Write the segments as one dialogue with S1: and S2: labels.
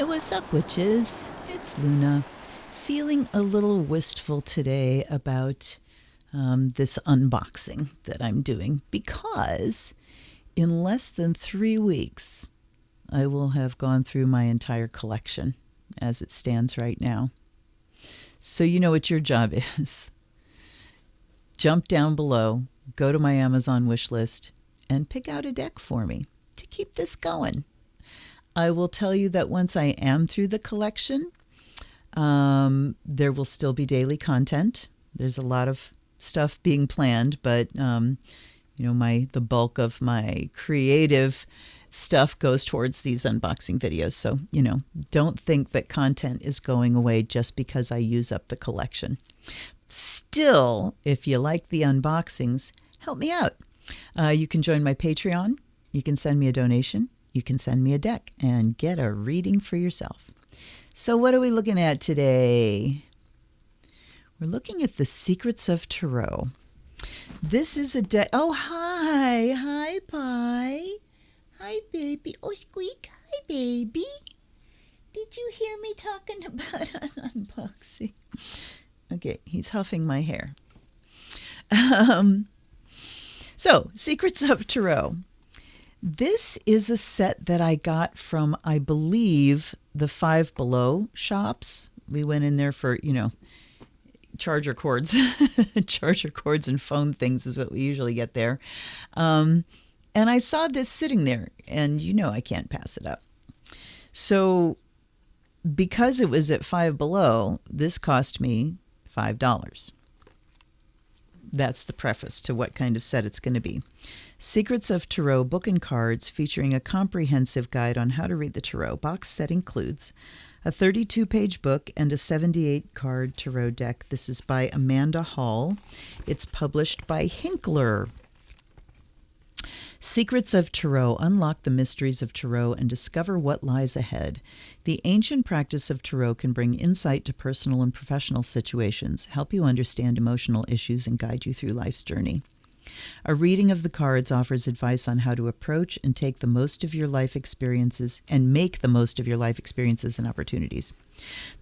S1: Hey, what's up, witches? It's Luna. Feeling a little wistful today about this unboxing that I'm doing because in less than 3 weeks, I will have gone through my entire collection as it stands right now. So you know what your job is. Jump down below, go to my Amazon wish list, and pick out a deck for me to keep this going. I will tell you that once I am through the collection, there will still be daily content. There's a lot of stuff being planned, but the bulk of my creative stuff goes towards these unboxing videos. So, don't think that content is going away just because I use up the collection. Still, if you like the unboxings, help me out. You can join my Patreon. You can send me a donation. You can send me a deck and get a reading for yourself. So what are we looking at today? We're looking at the Secrets of Tarot. This is a deck. Oh, hi. Hi, Pie. Hi, baby. Oh, Squeak. Hi, baby. Did you hear me talking about an unboxing? Okay, he's huffing my hair. So, Secrets of Tarot. This is a set that I got from, I believe, the Five Below shops. We went in there for, charger cords. Charger cords and phone things is what we usually get there. And I saw this sitting there, and I can't pass it up. So because it was at Five Below, this cost me $5. That's the preface to what kind of set it's going to be. Secrets of Tarot book and cards featuring a comprehensive guide on how to read the Tarot. Box set includes a 32-page book and a 78-card Tarot deck. This is by Amanda Hall. It's published by Hinkler. Secrets of Tarot. Unlock the mysteries of Tarot and discover what lies ahead. The ancient practice of Tarot can bring insight to personal and professional situations, help you understand emotional issues, and guide you through life's journey. A reading of the cards offers advice on how to approach and take the most of your life experiences and make the most of your life experiences and opportunities.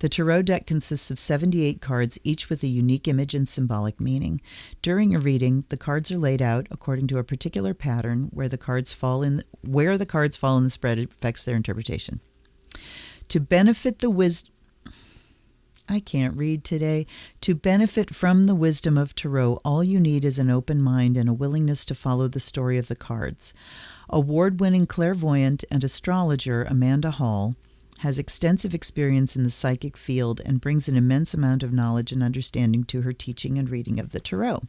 S1: The Tarot deck consists of 78 cards, each with a unique image and symbolic meaning. During a reading, the cards are laid out according to a particular pattern where the cards fall in the spread affects their interpretation. To benefit I can't read today. To benefit from the wisdom of Tarot, all you need is an open mind and a willingness to follow the story of the cards. Award-winning clairvoyant and astrologer Amanda Hall has extensive experience in the psychic field and brings an immense amount of knowledge and understanding to her teaching and reading of the Tarot.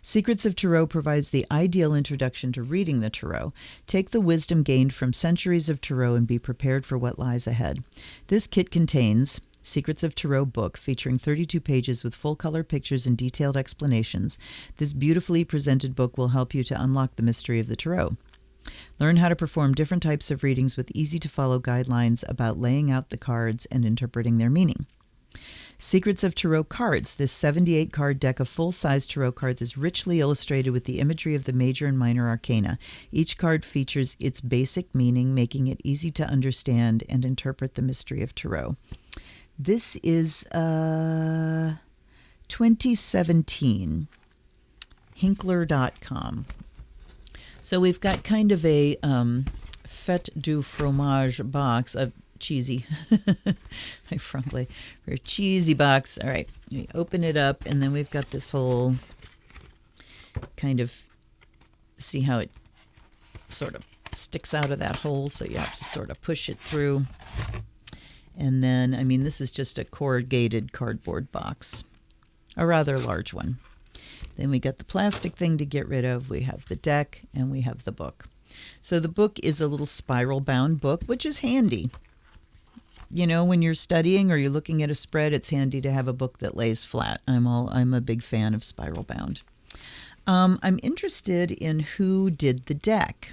S1: Secrets of Tarot provides the ideal introduction to reading the Tarot. Take the wisdom gained from centuries of Tarot and be prepared for what lies ahead. This kit contains Secrets of Tarot book featuring 32 pages with full-color pictures and detailed explanations. This beautifully presented book will help you to unlock the mystery of the Tarot. Learn how to perform different types of readings with easy-to-follow guidelines about laying out the cards and interpreting their meaning. Secrets of Tarot cards. This 78-card deck of full-size Tarot cards is richly illustrated with the imagery of the major and minor arcana. Each card features its basic meaning, making it easy to understand and interpret the mystery of Tarot. This is 2017, Hinkler.com. So we've got kind of a fête du fromage box, a cheesy, my frankly, very cheesy box. All right, we open it up, and then we've got this whole kind of, see how it sort of sticks out of that hole, so you have to sort of push it through. And then, this is just a corrugated cardboard box, a rather large one. Then we got the plastic thing to get rid of. We have the deck, and we have the book. So the book is a little spiral-bound book, which is handy. When you're studying or you're looking at a spread, it's handy to have a book that lays flat. I'm a big fan of spiral-bound. I'm interested in who did the deck.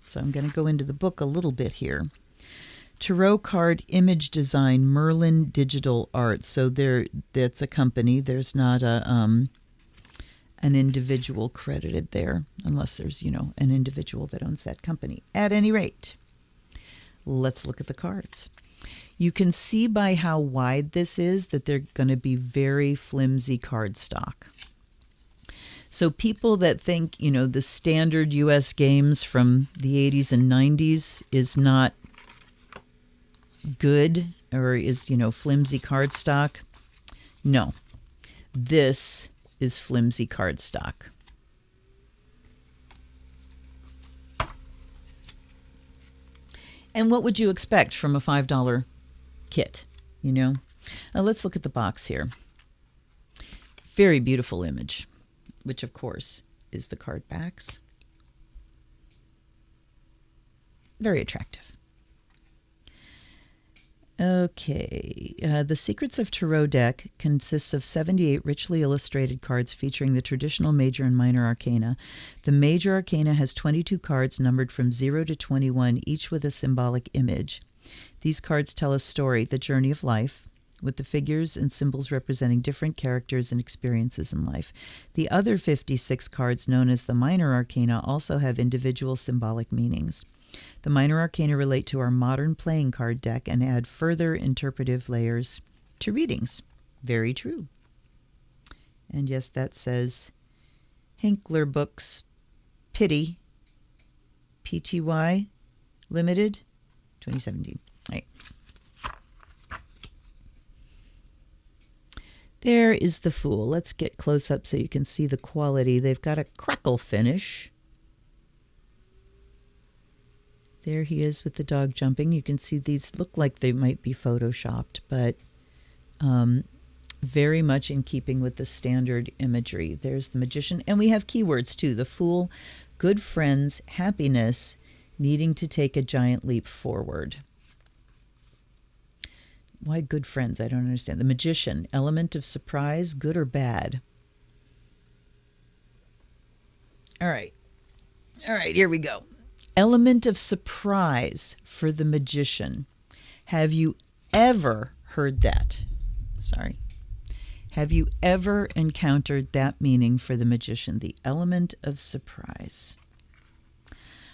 S1: So I'm going to go into the book a little bit here. Tarot card image design, Merlin Digital Art. So that's a company. There's not an individual credited there, unless there's, an individual that owns that company. At any rate, let's look at the cards. You can see by how wide this is that they're going to be very flimsy cardstock. So people that think, the standard U.S. games from the 80s and 90s is not good or is, flimsy cardstock. No, this is flimsy cardstock. And what would you expect from a $5 kit, Now, let's look at the box here. Very beautiful image, which of course is the card backs. Very attractive. Okay, the Secrets of Tarot deck consists of 78 richly illustrated cards featuring the traditional major and minor arcana. The major arcana has 22 cards numbered from 0 to 21, each with a symbolic image. These cards tell a story, the journey of life, with the figures and symbols representing different characters and experiences in life. The other 56 cards, known as the minor arcana, also have individual symbolic meanings. The minor arcana relate to our modern playing card deck and add further interpretive layers to readings. Very true. And yes, that says Hinkler Books Pity, Pty Limited, 2017. Right. There is the Fool. Let's get close up so you can see the quality. They've got a crackle finish. There he is with the dog jumping. You can see these look like they might be photoshopped, but very much in keeping with the standard imagery. There's the Magician. And we have keywords too. The Fool, good friends, happiness, needing to take a giant leap forward. Why good friends? I don't understand. The Magician, element of surprise, good or bad? All right, here we go. Element of surprise for the Magician. Have you ever heard that? Sorry. Have you ever encountered that meaning for the Magician? The element of surprise.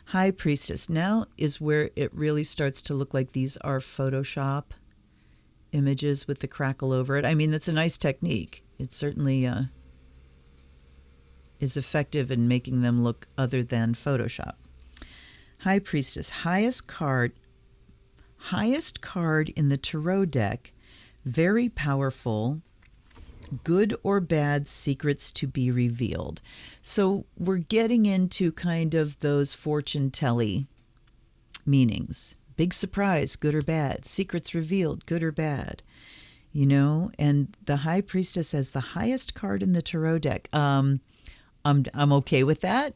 S1: High Priestess. Now is where it really starts to look like these are Photoshop images with the crackle over it. I mean, that's a nice technique. It certainly is effective in making them look other than Photoshop. High Priestess, highest card in the Tarot deck, very powerful, good or bad secrets to be revealed. So we're getting into kind of those fortune-telly meanings. Big surprise, good or bad. Secrets revealed, good or bad. And the High Priestess as the highest card in the Tarot deck. I'm okay with that.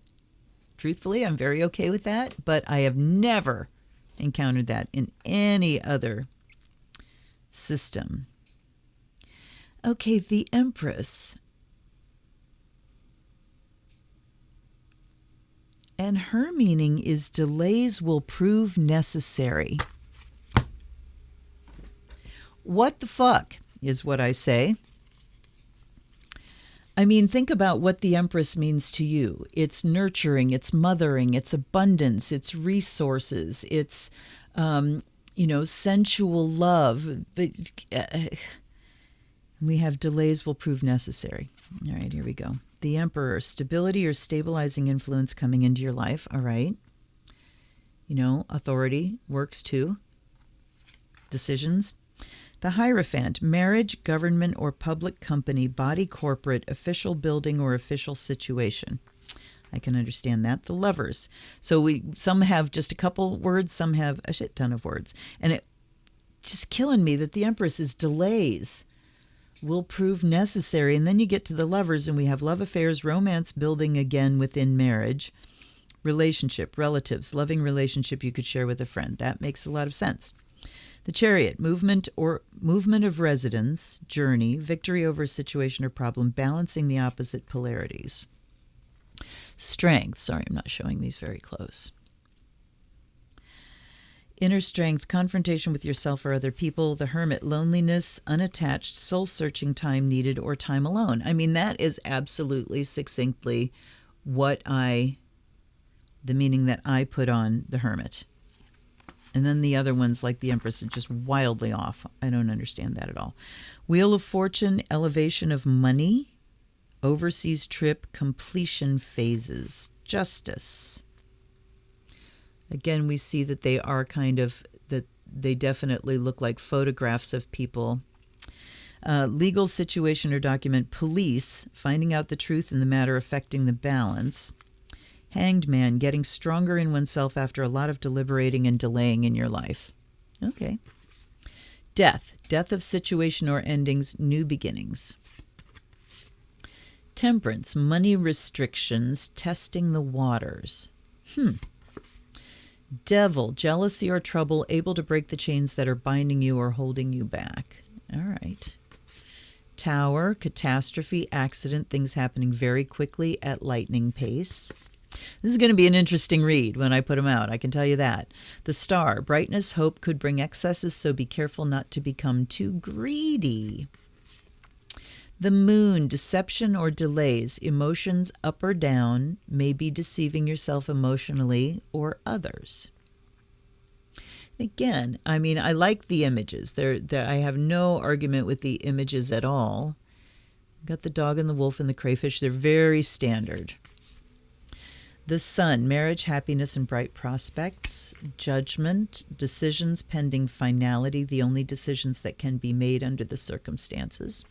S1: Truthfully, I'm very okay with that, but I have never encountered that in any other system. Okay, the Empress. And her meaning is delays will prove necessary. What the fuck is what I say. I mean, think about what the Empress means to you. It's nurturing, it's mothering, it's abundance, it's resources, it's, sensual love. But we have delays will prove necessary. All right, here we go. The Emperor, stability or stabilizing influence coming into your life. All right. Authority works too. Decisions. The Hierophant, marriage, government or public company, body corporate, official building or official situation. I can understand that. The Lovers. So some have just a couple words, some have a shit ton of words. And it just killing me that the Empress is delays will prove necessary. And then you get to the Lovers and we have love affairs, romance building again within marriage, relationship, relatives, loving relationship you could share with a friend. That makes a lot of sense. The Chariot, movement of residence, journey, victory over a situation or problem, balancing the opposite polarities. Strength, sorry, I'm not showing these very close. Inner strength, confrontation with yourself or other people. The Hermit, loneliness, unattached, soul-searching time needed or time alone. I mean, that is absolutely succinctly the meaning that I put on the Hermit. And then the other ones, like the Empress, are just wildly off. I don't understand that at all. Wheel of Fortune, elevation of money, overseas trip, completion phases, Justice. Again, we see that they are that they definitely look like photographs of people. Legal situation or document, police, finding out the truth in the matter affecting the balance. Hanged Man, getting stronger in oneself after a lot of deliberating and delaying in your life. Okay. Death, death of situation or endings, new beginnings. Temperance, money restrictions, testing the waters. Devil, jealousy or trouble, able to break the chains that are binding you or holding you back. All right. Tower, catastrophe, accident, things happening very quickly at lightning pace. This is going to be an interesting read when I put them out, I can tell you that. The Star, brightness, hope could bring excesses, so be careful not to become too greedy. The Moon, deception or delays, emotions up or down, may be deceiving yourself emotionally or others. Again, I mean, I like the images. I have no argument with the images at all. Got the dog and the wolf and the crayfish. They're very standard. The Sun, marriage, happiness, and bright prospects. Judgment, decisions pending finality, the only decisions that can be made under the circumstances.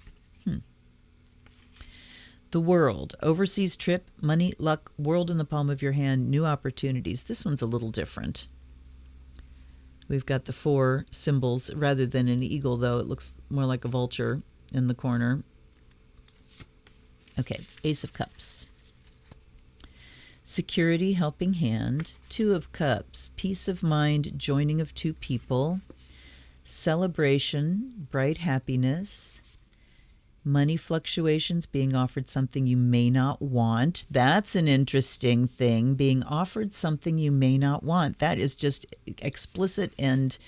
S1: The World, overseas trip, money, luck, world in the palm of your hand, new opportunities. This one's a little different. We've got the 4 symbols rather than an eagle, though. It looks more like a vulture in the corner. Okay, Ace of Cups. Security, helping hand. 2 of Cups, peace of mind, joining of 2 people. Celebration, bright happiness. Money fluctuations, being offered something you may not want. That's an interesting thing, being offered something you may not want. That is just explicit and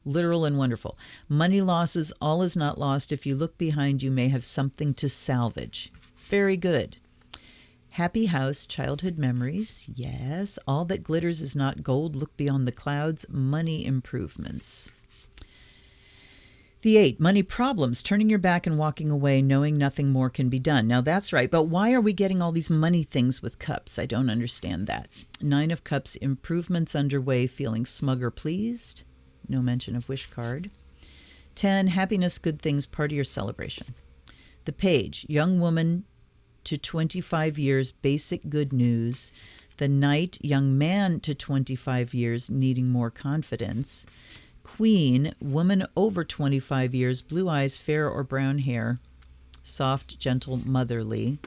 S1: literal and wonderful. Money losses, all is not lost. If you look behind, you may have something to salvage. Very good. Happy house, childhood memories. Yes, all that glitters is not gold. Look beyond the clouds. Money improvements. The 8, money problems, turning your back and walking away, knowing nothing more can be done. Now that's right, but why are we getting all these money things with cups? I don't understand that. 9 of Cups, improvements underway, feeling smug or pleased. No mention of wish card. 10, happiness, good things, party or celebration. The Page, young woman to 25 years, basic good news. The Knight, young man to 25 years, needing more confidence. Queen, woman over 25 years, blue eyes, fair or brown hair, soft, gentle, motherly.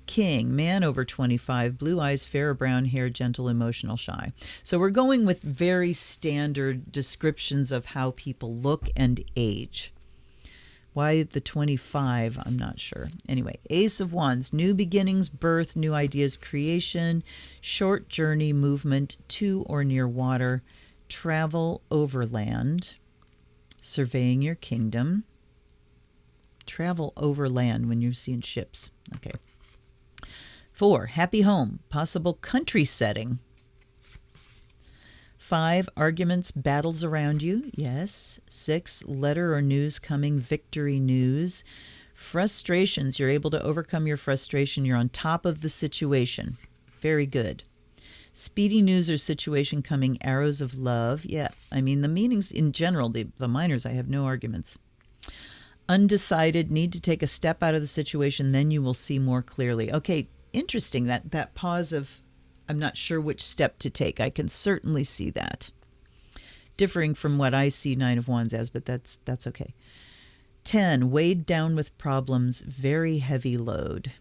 S1: King, man over 25, blue eyes, fair or brown hair, gentle, emotional, shy. So we're going with very standard descriptions of how people look and age. Why the 25, I'm not sure. Anyway, Ace of Wands, new beginnings, birth, new ideas, creation, short journey, movement to or near water, travel overland, surveying your kingdom. Travel overland when you're seeing ships. Okay. 4, happy home, possible country setting. 5, arguments, battles around you. Yes. 6, letter or news coming, victory news. Frustrations, you're able to overcome your frustration. You're on top of the situation. Very good. Speedy news or situation coming, arrows of love. Yeah, I mean, the meanings in general, the minors, I have no arguments. Undecided, need to take a step out of the situation, then you will see more clearly. Okay, interesting, that pause of, I'm not sure which step to take. I can certainly see that. Differing from what I see 9 of Wands as, but that's okay. 10, weighed down with problems, very heavy load.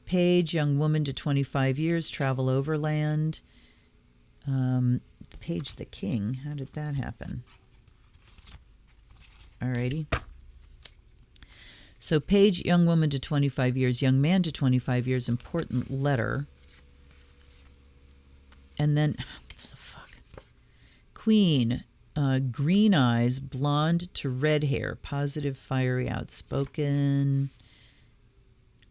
S1: Page, young woman to 25 years, travel overland. Page the King, how did that happen? Alrighty. So Page, young woman to 25 years, young man to 25 years, important letter. And then, what the fuck? Queen, green eyes, blonde to red hair, positive, fiery, outspoken.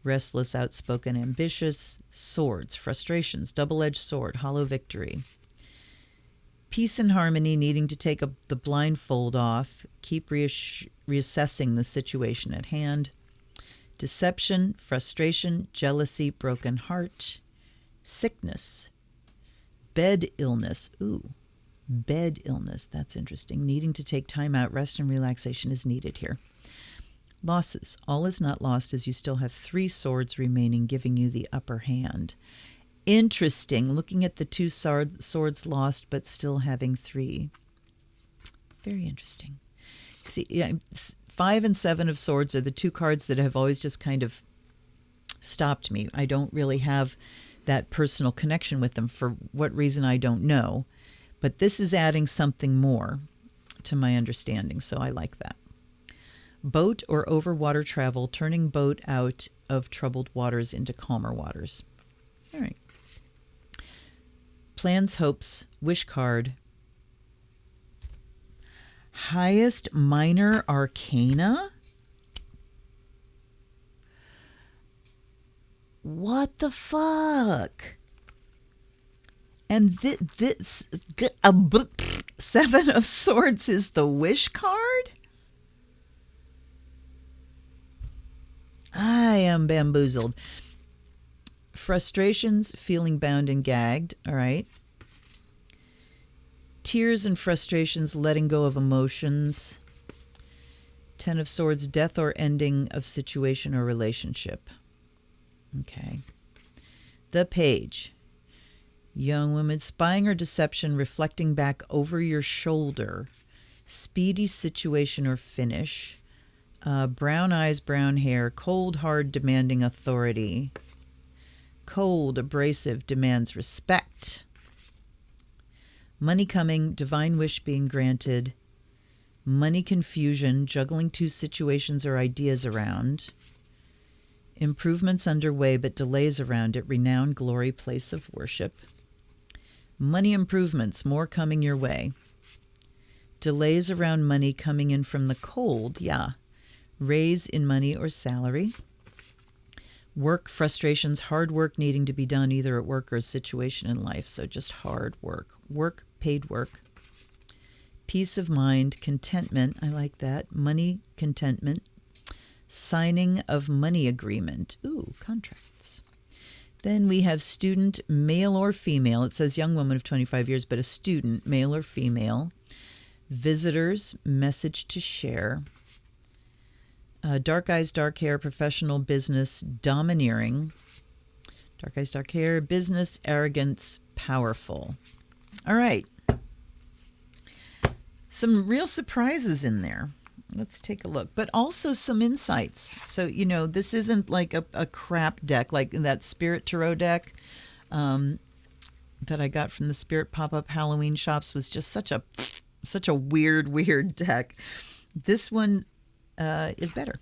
S1: Restless, outspoken, ambitious. Swords, frustrations, double-edged sword, hollow victory. Peace and harmony, needing to take the blindfold off. Keep reassessing the situation at hand. Deception, frustration, jealousy, broken heart. Sickness. Bed illness. Ooh, bed illness. That's interesting. Needing to take time out. Rest and relaxation is needed here. Losses. All is not lost as you still have 3 swords remaining, giving you the upper hand. Interesting. Looking at the 2 swords lost, but still having 3. Very interesting. See, yeah, 5 and 7 of swords are the 2 cards that have always just kind of stopped me. I don't really have that personal connection with them. For what reason, I don't know. But this is adding something more to my understanding, so I like that. Boat or over water travel, turning boat out of troubled waters into calmer waters. All right. Plans, hopes, wish card. Highest minor arcana? What the fuck? And this 7 of swords is the wish card? I am bamboozled. Frustrations, feeling bound and gagged. All right. Tears and frustrations, letting go of emotions. 10 of swords, death or ending of situation or relationship. Okay. The page. Young woman, spying or deception, reflecting back over your shoulder. Speedy situation or finish. Brown eyes, brown hair. Cold, hard, demanding authority. Cold, abrasive, demands respect. Money coming, divine wish being granted. Money confusion, juggling 2 situations or ideas around. Improvements underway, but delays around it. Renowned glory, place of worship. Money improvements, more coming your way. Delays around money coming in from the cold, yeah. Raise in money or salary. Work frustrations, hard work needing to be done either at work or a situation in life. So just hard work. Work, paid work. Peace of mind, contentment. I like that. Money, contentment. Signing of money agreement. Ooh, contracts. Then we have student, male or female. It says young woman of 25 years, but a student, male or female. Visitors, message to share. Dark eyes, dark hair, professional, business, domineering. Dark eyes, dark hair, business, arrogance, powerful. All right. Some real surprises in there. Let's take a look. But also some insights. So, you know, this isn't like a crap deck like that Spirit Tarot deck that I got from the Spirit Pop-Up Halloween shops was just such a weird deck. This one is better.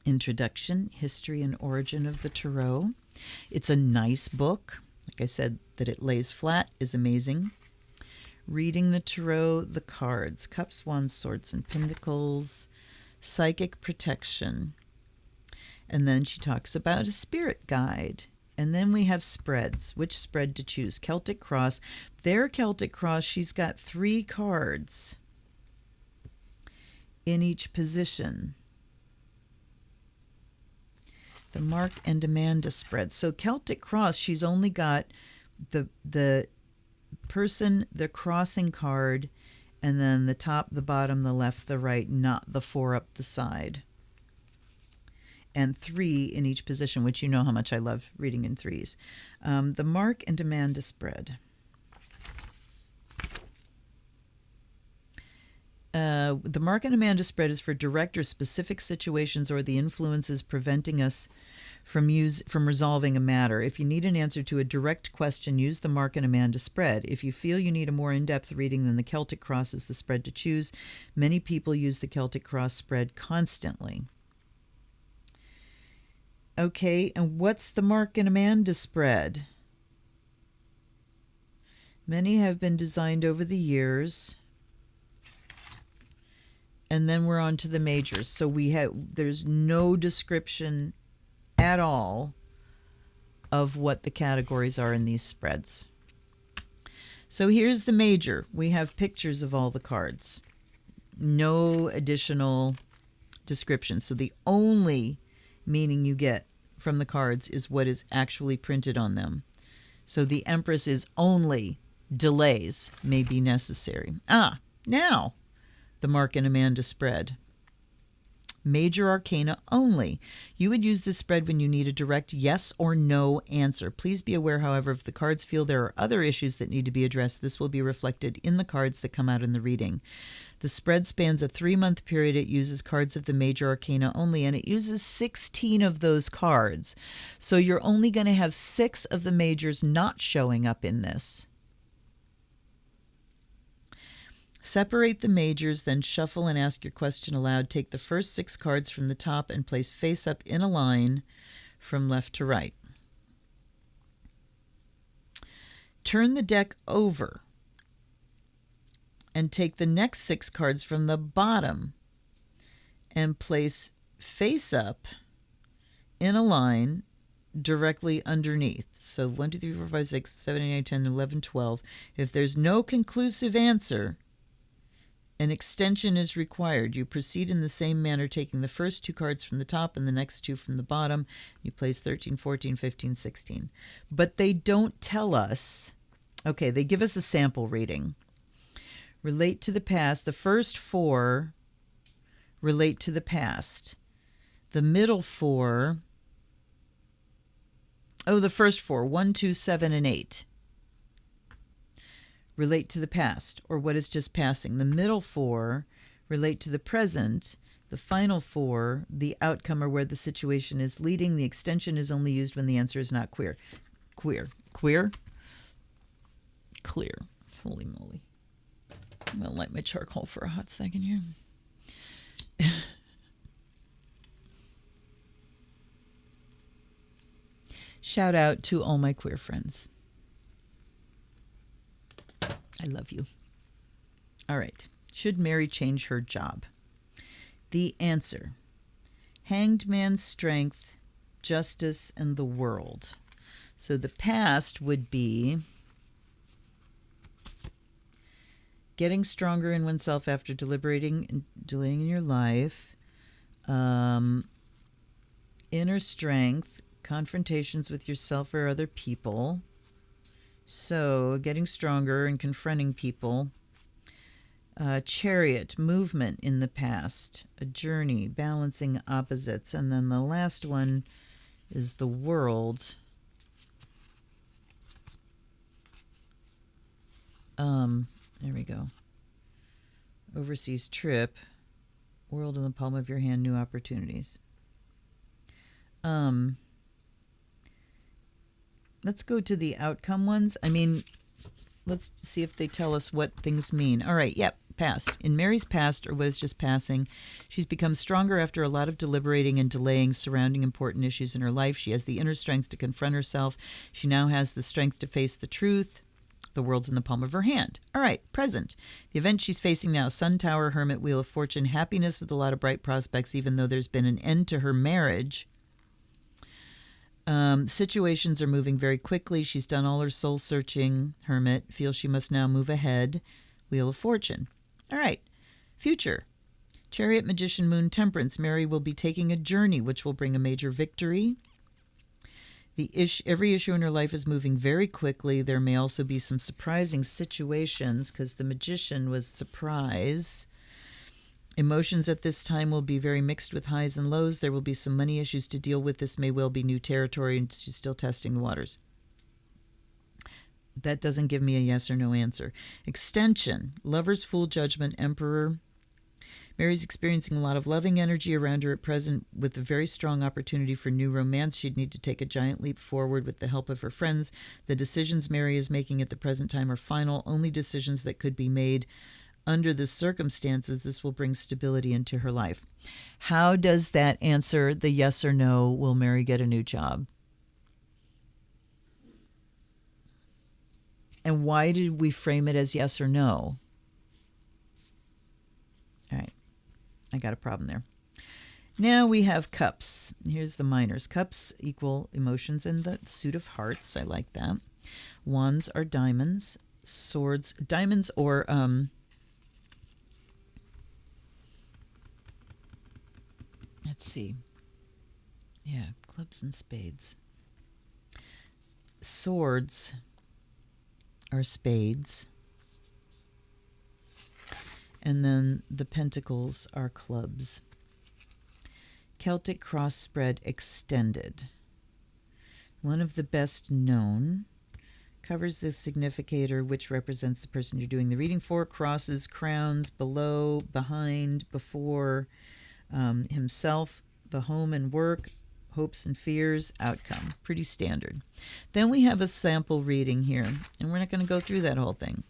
S1: Introduction, history and origin of the Tarot. It's a nice book. Like I said, that it lays flat is amazing. Reading the Tarot, the cards, Cups, Wands, Swords, and Pentacles, psychic protection. And then she talks about a spirit guide. And then we have spreads. Which spread to choose? Celtic Cross. Their Celtic Cross, she's got 3 cards in each position. The Mark and Amanda spread. So Celtic Cross, she's only got the person, the crossing card, and then the top, the bottom, the left, the right, not the 4 up the side. And 3 in each position, which you know how much I love reading in 3s. The Mark and Amanda spread. The Mark and Amanda spread is for direct or specific situations or the influences preventing us from resolving a matter. If you need an answer to a direct question, use the Mark and Amanda spread. If you feel you need a more in-depth reading, then the Celtic Cross is the spread to choose. Many people use the Celtic Cross spread constantly. Okay, and what's the Mark and Amanda spread? Many have been designed over the years. And then we're on to the majors. So there's no description at all of what the categories are in these spreads. So here's the major. We have pictures of all the cards. No additional description. So the only meaning you get from the cards is what is actually printed on them. So the Empress is only delays may be necessary. Now the Mark and Amanda spread. Major Arcana only. You would use this spread when you need a direct yes or no answer. Please be aware, however, if the cards feel there are other issues that need to be addressed, this will be reflected in the cards that come out in the reading. The spread spans a 3-month period. It uses cards of the Major Arcana only, and it uses 16 of those cards. So you're only going to have 6 of the majors not showing up in this. Separate the majors, then shuffle and ask your question aloud. Take the first 6 cards from the top and place face up in a line from left to right. Turn the deck over and take the next 6 cards from the bottom and place face up in a line directly underneath. So 1, 2, 3, 4, 5, 6, 7, 8, 9, 10, 11, 12. If there's no conclusive answer, an extension is required. You proceed in the same manner, taking the first 2 cards from the top and the next 2 from the bottom. You place 13, 14, 15, 16. But they don't tell us. Okay, they give us a sample reading. Relate to the past. The first 4 relate to the past. The middle 4, the first 4, 1, 2, 7, and 8. Relate to the past, or what is just passing. The middle 4 relate to the present. The final 4, the outcome or where the situation is leading. The extension is only used when the answer is not clear. Clear. Holy moly. I'm going to light my charcoal for a hot second here. Shout out to all my queer friends. I love you. All right. Should Mary change her job? The answer: Hanged Man's strength, justice, and the world. So the past would be getting stronger in oneself after deliberating and delaying in your life. Inner strength, confrontations with yourself or other people. So, getting stronger and confronting people. Chariot, movement in the past. A journey, balancing opposites. And then the last one is the world. There we go. Overseas trip. World in the palm of your hand, new opportunities. Let's go to the outcome ones. Let's see if they tell us what things mean. All right, past. In Mary's past, or what is just passing, she's become stronger after a lot of deliberating and delaying surrounding important issues in her life. She has the inner strength to confront herself. She now has the strength to face the truth. The world's in the palm of her hand. All right, present. The event she's facing now: Sun, Tower, Hermit, Wheel of Fortune, happiness with a lot of bright prospects, even though there's been an end to her marriage. Situations are moving very quickly. She's done all her soul searching. Hermit. Feels she must now move ahead. Wheel of Fortune. All right. Future. Chariot, Magician, Moon, Temperance. Mary will be taking a journey which will bring a major victory. Every issue in her life is moving very quickly. There may also be some surprising situations because the Magician was surprise. Emotions at this time will be very mixed with highs and lows. There will be some money issues to deal with. This may well be new territory, and she's still testing the waters. That doesn't give me a yes or no answer. Extension. Lovers, Fool, Judgment, Emperor. Mary's experiencing a lot of loving energy around her at present with a very strong opportunity for new romance. She'd need to take a giant leap forward with the help of her friends. The decisions Mary is making at the present time are final, only decisions that could be made under the circumstances. This will bring stability into her life. How does that answer the yes or no? Will Mary get a new job? And why did we frame it as yes or no? All right. I got a problem there. Now we have cups. Here's the minors. Cups equal emotions and the suit of hearts. I like that. Wands are diamonds. swords, diamonds, or let's see. Yeah, clubs and spades. Swords are spades. And then the pentacles are clubs. Celtic cross spread extended. One of the best known. Covers the significator, which represents the person you're doing the reading for. Crosses, crowns, below, behind, before, himself, the home and work, hopes and fears, outcome. Pretty standard. Then we have a sample reading here, and we're not going to go through that whole thing.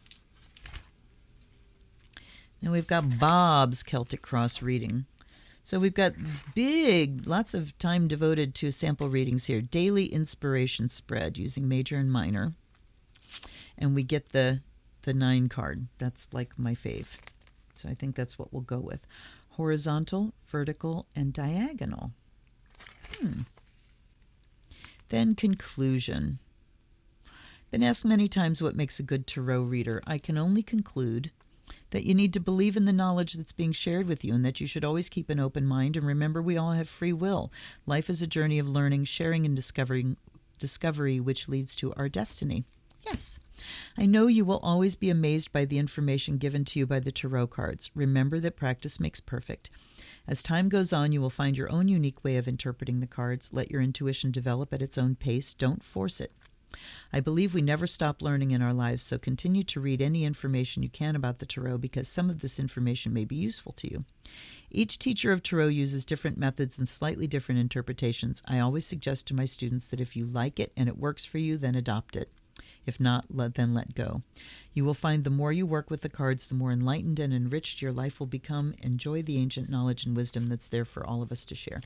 S1: Then we've got Bob's Celtic Cross reading. So we've got lots of time devoted to sample readings here. Daily inspiration spread using major and minor. And we get the 9 card. That's like my fave. So I think that's what we'll go with. Horizontal, vertical, and diagonal. Then conclusion. Been asked many times what makes a good tarot reader. I can only conclude that you need to believe in the knowledge that's being shared with you and that you should always keep an open mind. And remember, we all have free will. Life is a journey of learning, sharing, and discovery, which leads to our destiny. Yes. I know you will always be amazed by the information given to you by the tarot cards. Remember that practice makes perfect. As time goes on, you will find your own unique way of interpreting the cards. Let your intuition develop at its own pace. Don't force it. I believe we never stop learning in our lives, so continue to read any information you can about the tarot because some of this information may be useful to you. Each teacher of tarot uses different methods and slightly different interpretations. I always suggest to my students that if you like it and it works for you, then adopt it. If not, then let go. You will find the more you work with the cards, the more enlightened and enriched your life will become. Enjoy the ancient knowledge and wisdom that's there for all of us to share.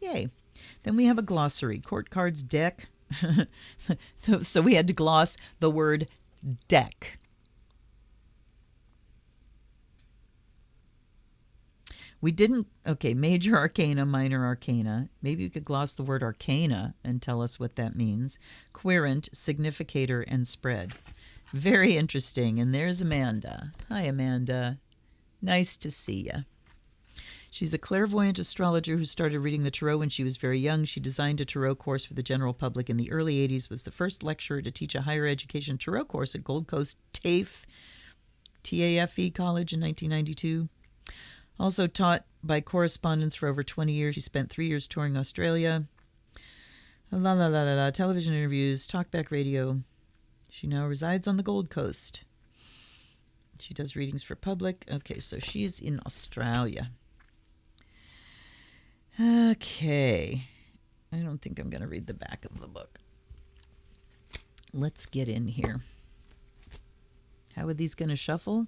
S1: Yay. Then we have a glossary. Court cards deck. So we had to gloss the word deck. We didn't, major arcana, minor arcana. Maybe you could gloss the word arcana and tell us what that means. Querent, significator, and spread. Very interesting. And there's Amanda. Hi, Amanda. Nice to see you. She's a clairvoyant astrologer who started reading the tarot when she was very young. She designed a tarot course for the general public in the early 80s, was the first lecturer to teach a higher education tarot course at Gold Coast TAFE College in 1992. Also taught by correspondence for over 20 years. She spent 3 years touring Australia. Television interviews, talkback radio. She now resides on the Gold Coast. She does readings for public. Okay, so she's in Australia. Okay. I don't think I'm going to read the back of the book. Let's get in here. How are these going to shuffle?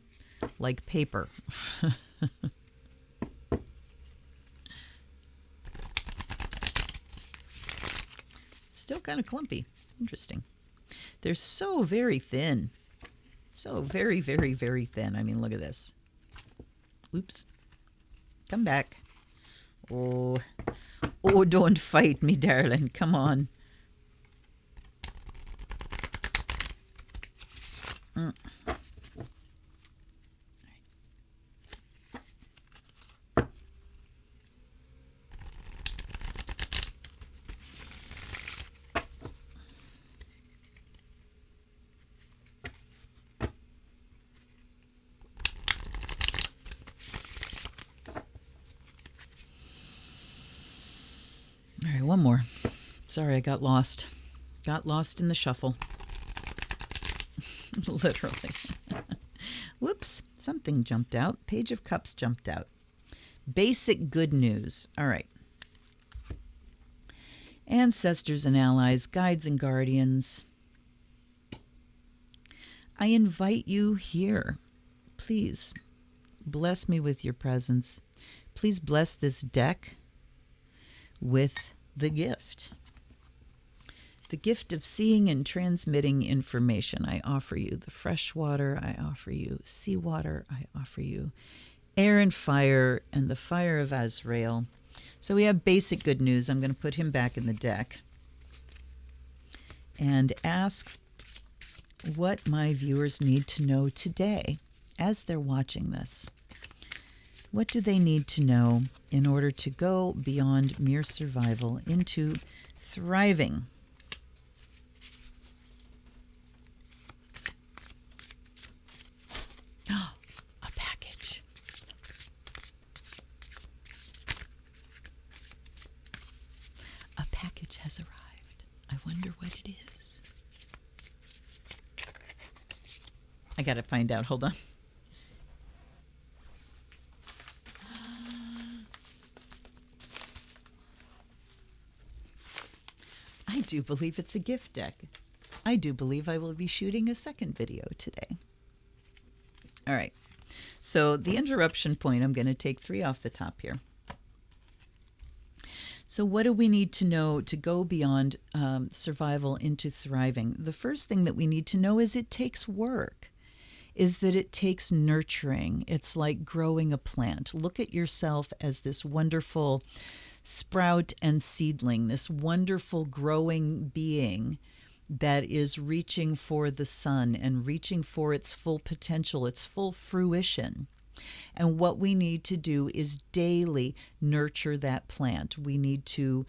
S1: Like paper. Still kind of clumpy. Interesting. They're so very thin. So very, very, very thin. I mean, look at this. Oops. Come back. Oh, don't fight me, darling. Come on. All right, one more. Sorry, I got lost. Got lost in the shuffle. Literally. Whoops, something jumped out. Page of Cups jumped out. Basic good news. All right. Ancestors and allies, guides and guardians. I invite you here. Please bless me with your presence. Please bless this deck with the gift. The gift of seeing and transmitting information. I offer you the fresh water. I offer you seawater. I offer you air and fire and the fire of Azrael. So we have basic good news. I'm going to put him back in the deck and ask what my viewers need to know today as they're watching this. What do they need to know in order to go beyond mere survival into thriving? A package. A package has arrived. I wonder what it is. I gotta find out. Hold on. I do believe it's a gift deck. I do believe I will be shooting a second video today. All right. So the interruption point, I'm going to take 3 off the top here. So what do we need to know to go beyond survival into thriving? The first thing that we need to know is it takes work. Is that it takes nurturing. It's like growing a plant. Look at yourself as this wonderful sprout and seedling, this wonderful growing being that is reaching for the sun and reaching for its full potential, its full fruition. And what we need to do is daily nurture that plant. We need to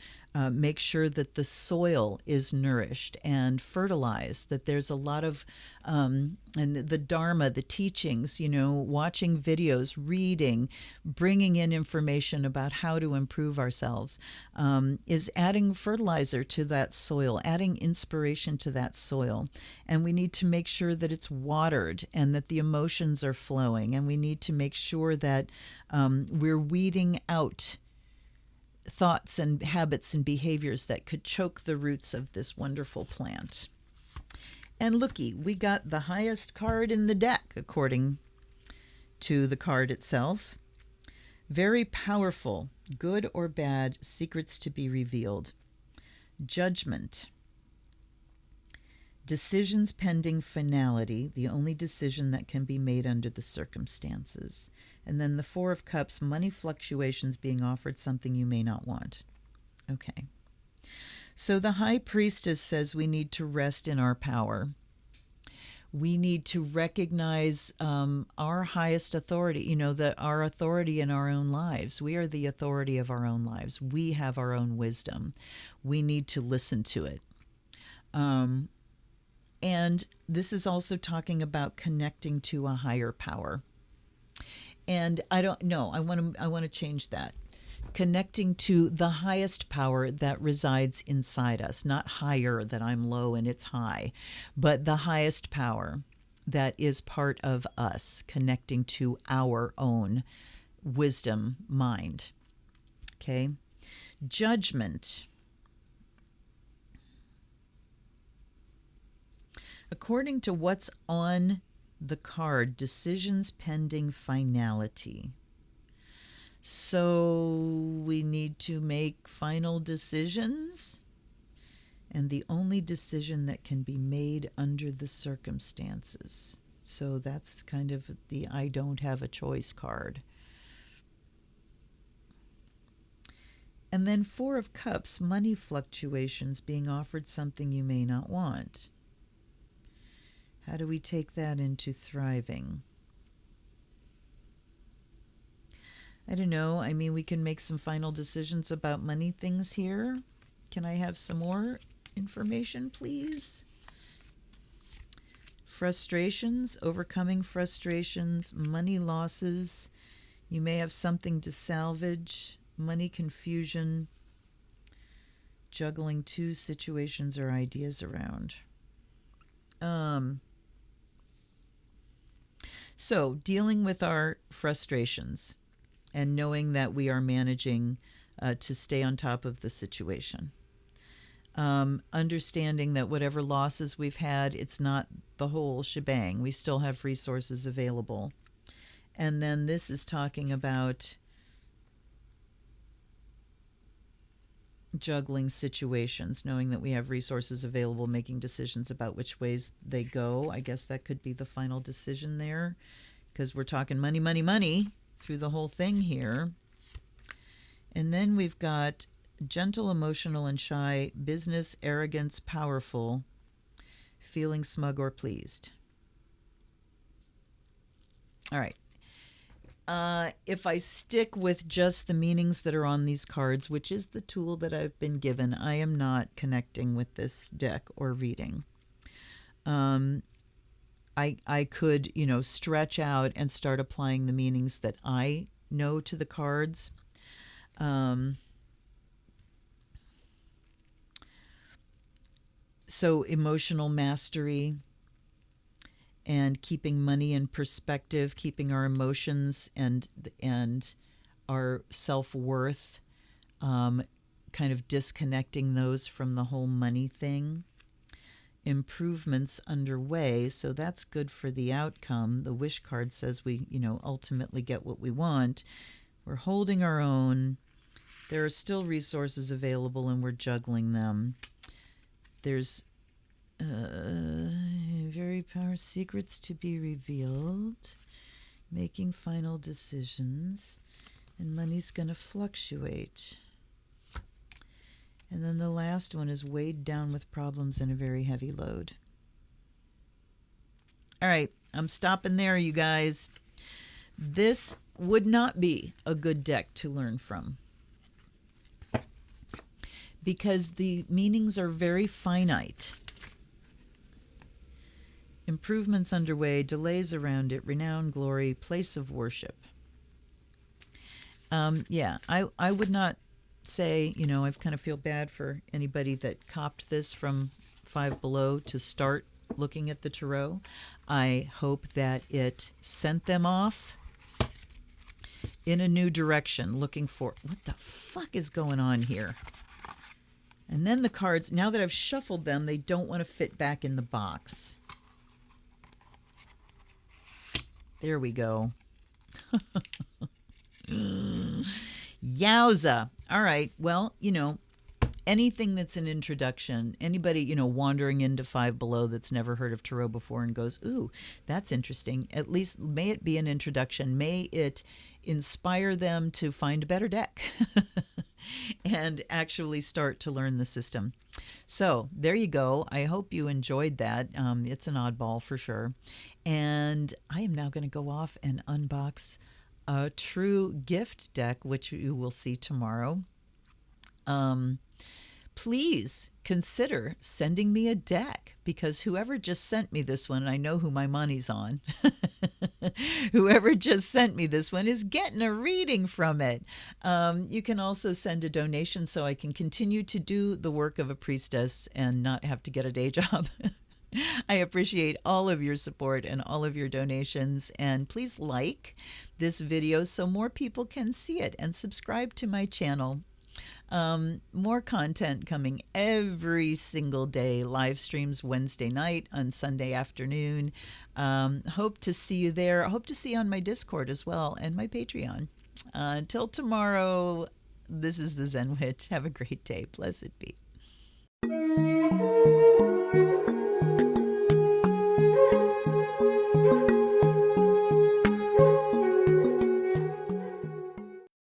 S1: make sure that the soil is nourished and fertilized, that there's a lot of, and the Dharma, the teachings, watching videos, reading, bringing in information about how to improve ourselves, is adding fertilizer to that soil, adding inspiration to that soil. And we need to make sure that it's watered and that the emotions are flowing. And we need to make sure that we're weeding out thoughts and habits and behaviors that could choke the roots of this wonderful plant. And looky, we got the highest card in the deck, according to the card itself. Very powerful, good or bad, secrets to be revealed. Judgment. Decisions pending finality, the only decision that can be made under the circumstances. And then the 4 of Cups, money fluctuations, being offered something you may not want. Okay. So the High Priestess says we need to rest in our power. We need to recognize our highest authority, our authority in our own lives. We are the authority of our own lives. We have our own wisdom. We need to listen to it. And this is also talking about connecting to a higher power. And I don't know, I want to change that. Connecting to the highest power that resides inside us, not higher, that I'm low and it's high, but the highest power that is part of us, connecting to our own wisdom mind. Okay? Judgment. According to what's on the card, decisions pending finality. So we need to make final decisions, and the only decision that can be made under the circumstances. So that's kind of the I don't have a choice card. And then 4 of Cups, money fluctuations, being offered something you may not want. How do we take that into thriving? I don't know. I mean, we can make some final decisions about money things here. Can I have some more information, please? Frustrations, overcoming frustrations, money losses. You may have something to salvage. Money confusion. Juggling 2 situations or ideas around. So, dealing with our frustrations and knowing that we are managing to stay on top of the situation. Understanding that whatever losses we've had, it's not the whole shebang. We still have resources available. And then this is talking about juggling situations, knowing that we have resources available, making decisions about which ways they go. I guess that could be the final decision there, because we're talking money, money, money through the whole thing here. And then we've got gentle, emotional, and shy, business, arrogance, powerful, feeling smug or pleased. All right. If I stick with just the meanings that are on these cards, which is the tool that I've been given, I am not connecting with this deck or reading. I could, stretch out and start applying the meanings that I know to the cards. So emotional mastery and keeping money in perspective, keeping our emotions and our self-worth, kind of disconnecting those from the whole money thing. Improvements underway, so that's good for the outcome. The wish card says we, ultimately get what we want. We're holding our own. There are still resources available and we're juggling them. There's very powerful secrets to be revealed, making final decisions, and money's going to fluctuate. And then the last one is weighed down with problems and a very heavy load. All right, I'm stopping there, you guys. This would not be a good deck to learn from because the meanings are very finite. Improvements underway, delays around it, renown, glory, place of worship. I would not say, I kind of feel bad for anybody that copped this from Five Below to start looking at the tarot. I hope that it sent them off in a new direction, looking for what the fuck is going on here. And then the cards, now that I've shuffled them, they don't want to fit back in the box. There we go. Yowza. All right. Well, anything that's an introduction, anybody, wandering into Five Below that's never heard of tarot before and goes, ooh, that's interesting. At least may it be an introduction. May it inspire them to find a better deck and actually start to learn the system. So there you go. I hope you enjoyed that. It's an oddball for sure. And I am now going to go off and unbox a true gift deck, which you will see tomorrow. Please consider sending me a deck, because whoever just sent me this one, I know who my money's on. Whoever just sent me this one is getting a reading from it. You can also send a donation so I can continue to do the work of a priestess and not have to get a day job. I appreciate all of your support and all of your donations, and please like this video so more people can see it, and subscribe to my channel. More content coming every single day. Live streams Wednesday night, on Sunday afternoon. Hope to see you there. Hope to see you on my Discord as well, and my Patreon. Until tomorrow, this is the Zen Witch. Have a great day. Blessed be.